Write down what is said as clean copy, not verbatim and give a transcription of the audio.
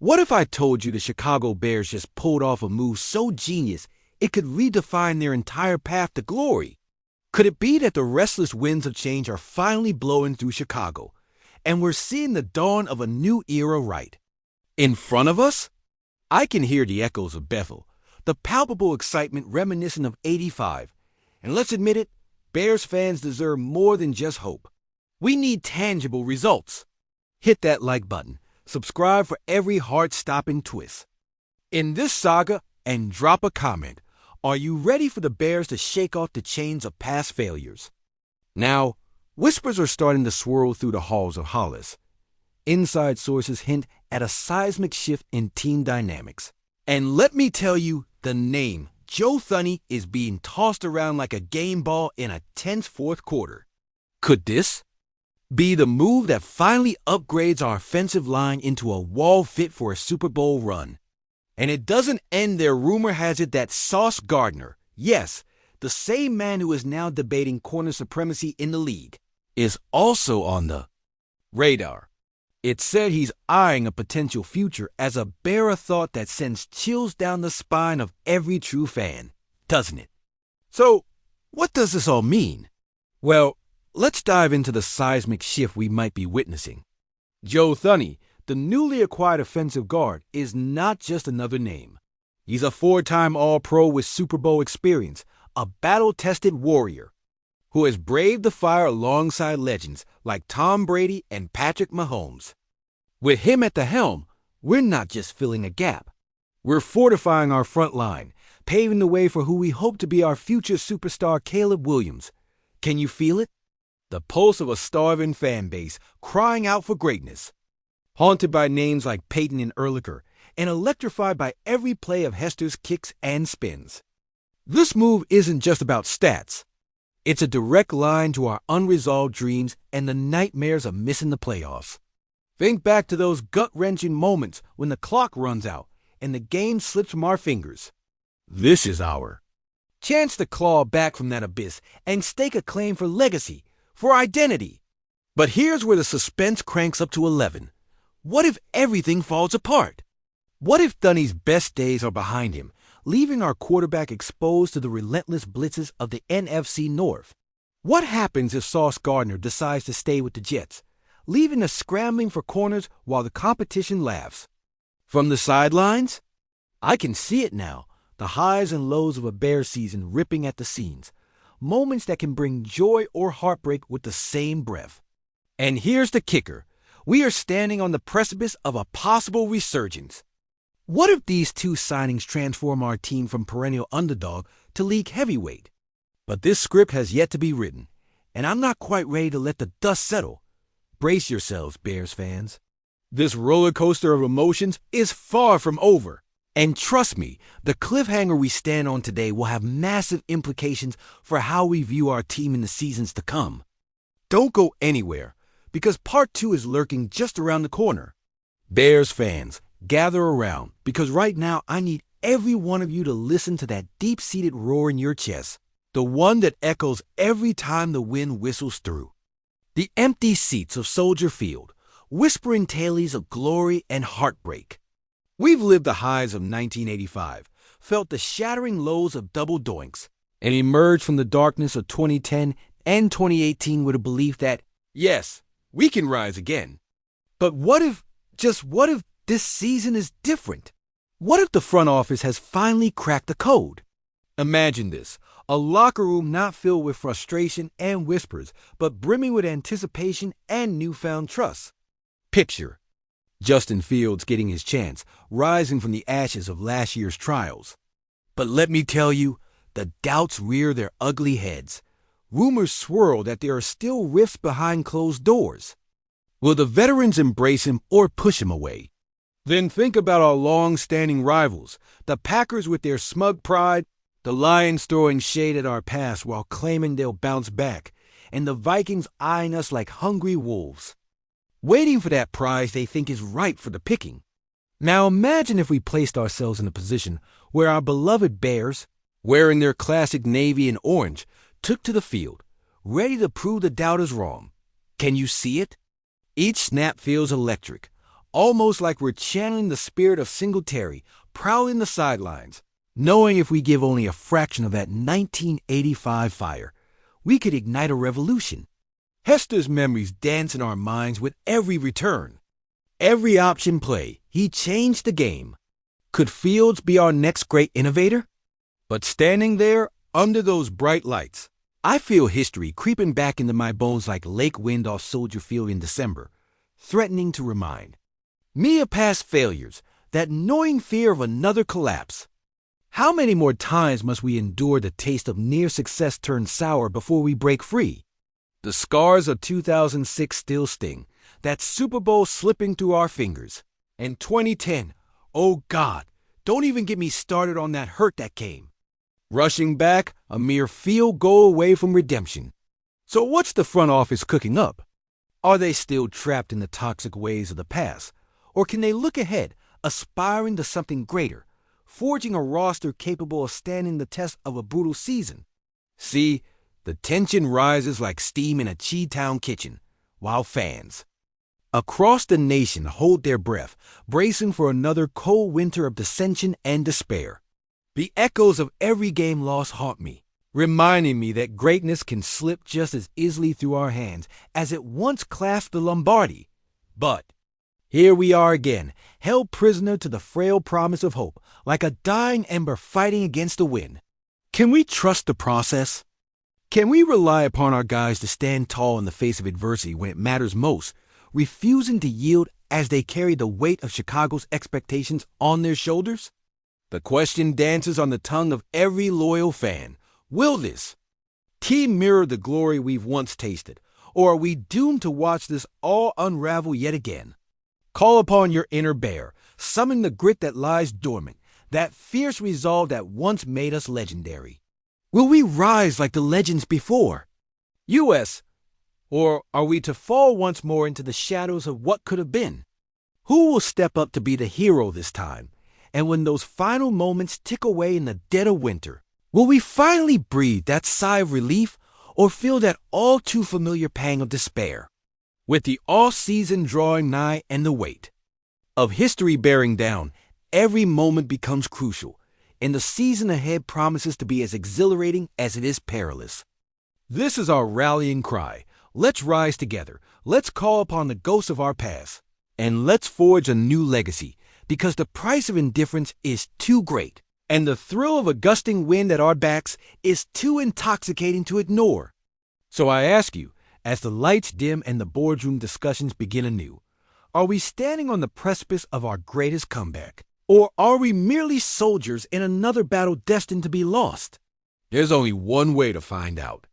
What if I told you the Chicago Bears just pulled off a move so genius it could redefine their entire path to glory? Could it be that the restless winds of change are finally blowing through Chicago, and we're seeing the dawn of a new era right in front of us? I can hear the echoes of Bethel, the palpable excitement reminiscent of '85. And let's admit it, Bears fans deserve more than just hope. We need tangible results. Hit that like button. Subscribe for every heart-stopping twist in this saga, and drop a comment. Are you ready for the Bears to shake off the chains of past failures? Now, whispers are starting to swirl through the halls of Hollis. Inside sources hint at a seismic shift in team dynamics. And let me tell you, the name Joe Thuney is being tossed around like a game ball in a tense fourth quarter. Could this be the move that finally upgrades our offensive line into a wall fit for a Super Bowl run? And it doesn't end there. Rumor has it that Sauce Gardner, yes, the same man who is now debating corner supremacy in the league, is also on the radar. It's said he's eyeing a potential future as a bearer thought that sends chills down the spine of every true fan, doesn't it? So, what does this all mean? Well, let's dive into the seismic shift we might be witnessing. Joe Thuney, the newly acquired offensive guard, is not just another name. He's a four-time All-Pro with Super Bowl experience, a battle-tested warrior who has braved the fire alongside legends like Tom Brady and Patrick Mahomes. With him at the helm, we're not just filling a gap. We're fortifying our front line, paving the way for who we hope to be our future superstar, Caleb Williams. Can you feel it? The pulse of a starving fan base crying out for greatness. Haunted by names like Peyton and Ehrlicher, and electrified by every play of Hester's kicks and spins. This move isn't just about stats. It's a direct line to our unresolved dreams and the nightmares of missing the playoffs. Think back to those gut-wrenching moments when the clock runs out and the game slips from our fingers. This is our chance to claw back from that abyss and stake a claim for legacy, for identity. But here's where the suspense cranks up to 11. What if everything falls apart? What if Thuney's best days are behind him, leaving our quarterback exposed to the relentless blitzes of the NFC North? What happens if Sauce Gardner decides to stay with the Jets, leaving us scrambling for corners while the competition laughs? From the sidelines, I can see it now, the highs and lows of a Bears season ripping at the seams, moments that can bring joy or heartbreak with the same breath. And here's the kicker. We are standing on the precipice of a possible resurgence. What if these two signings transform our team from perennial underdog to league heavyweight? But this script has yet to be written, and I'm not quite ready to let the dust settle. Brace yourselves, Bears fans. This roller coaster of emotions is far from over. And trust me, the cliffhanger we stand on today will have massive implications for how we view our team in the seasons to come. Don't go anywhere, because part 2 is lurking just around the corner. Bears fans, gather around, because right now I need every one of you to listen to that deep-seated roar in your chest, the one that echoes every time the wind whistles through. The empty seats of Soldier Field, whispering tales of glory and heartbreak. We've lived the highs of 1985, felt the shattering lows of double doinks, and emerged from the darkness of 2010 and 2018 with a belief that, yes, we can rise again. But what if, just what if, this season is different? What if the front office has finally cracked the code? Imagine this, a locker room not filled with frustration and whispers, but brimming with anticipation and newfound trust. Picture Justin Fields getting his chance, rising from the ashes of last year's trials. But let me tell you, the doubts rear their ugly heads. Rumors swirl that there are still rifts behind closed doors. Will the veterans embrace him or push him away? Then think about our long-standing rivals, the Packers with their smug pride, the Lions throwing shade at our past while claiming they'll bounce back, and the Vikings eyeing us like hungry wolves, waiting for that prize they think is ripe for the picking. Now imagine if we placed ourselves in a position where our beloved Bears, wearing their classic navy and orange, took to the field, ready to prove the doubters wrong. Can you see it? Each snap feels electric. almost like we're channeling the spirit of Singletary, prowling the sidelines, knowing if we give only a fraction of that 1985 fire, we could ignite a revolution. Hester's memories dance in our minds with every return. Every option play, he changed the game. Could Fields be our next great innovator? But standing there, under those bright lights, I feel history creeping back into my bones like lake wind off Soldier Field in December, threatening to remind me of past failures, that gnawing fear of another collapse. How many more times must we endure the taste of near success turned sour before we break free? The scars of 2006 still sting, that Super Bowl slipping through our fingers. And 2010, oh God, don't even get me started on that hurt that came. Rushing back, a mere field goal away from redemption. So what's the front office cooking up? Are they still trapped in the toxic ways of the past? Or can they look ahead, aspiring to something greater, forging a roster capable of standing the test of a brutal season? See, the tension rises like steam in a Chi-Town kitchen, while fans across the nation hold their breath, bracing for another cold winter of dissension and despair. The echoes of every game lost haunt me, reminding me that greatness can slip just as easily through our hands as it once clasped the Lombardi. But here we are again, held prisoner to the frail promise of hope, like a dying ember fighting against the wind. Can we trust the process? Can we rely upon our guys to stand tall in the face of adversity when it matters most, refusing to yield as they carry the weight of Chicago's expectations on their shoulders? The question dances on the tongue of every loyal fan. Will this team mirror the glory we've once tasted, or are we doomed to watch this all unravel yet again? Call upon your inner bear, summon the grit that lies dormant, that fierce resolve that once made us legendary. Will we rise like the legends before? U.S., or are we to fall once more into the shadows of what could have been? Who will step up to be the hero this time? And when those final moments tick away in the dead of winter, will we finally breathe that sigh of relief or feel that all too familiar pang of despair? With the off-season drawing nigh and the weight of history bearing down, every moment becomes crucial, and the season ahead promises to be as exhilarating as it is perilous. This is our rallying cry. Let's rise together. Let's call upon the ghosts of our past. And let's forge a new legacy, because the price of indifference is too great, and the thrill of a gusting wind at our backs is too intoxicating to ignore. So I ask you, as the lights dim and the boardroom discussions begin anew, are we standing on the precipice of our greatest comeback? Or are we merely soldiers in another battle destined to be lost? There's only one way to find out.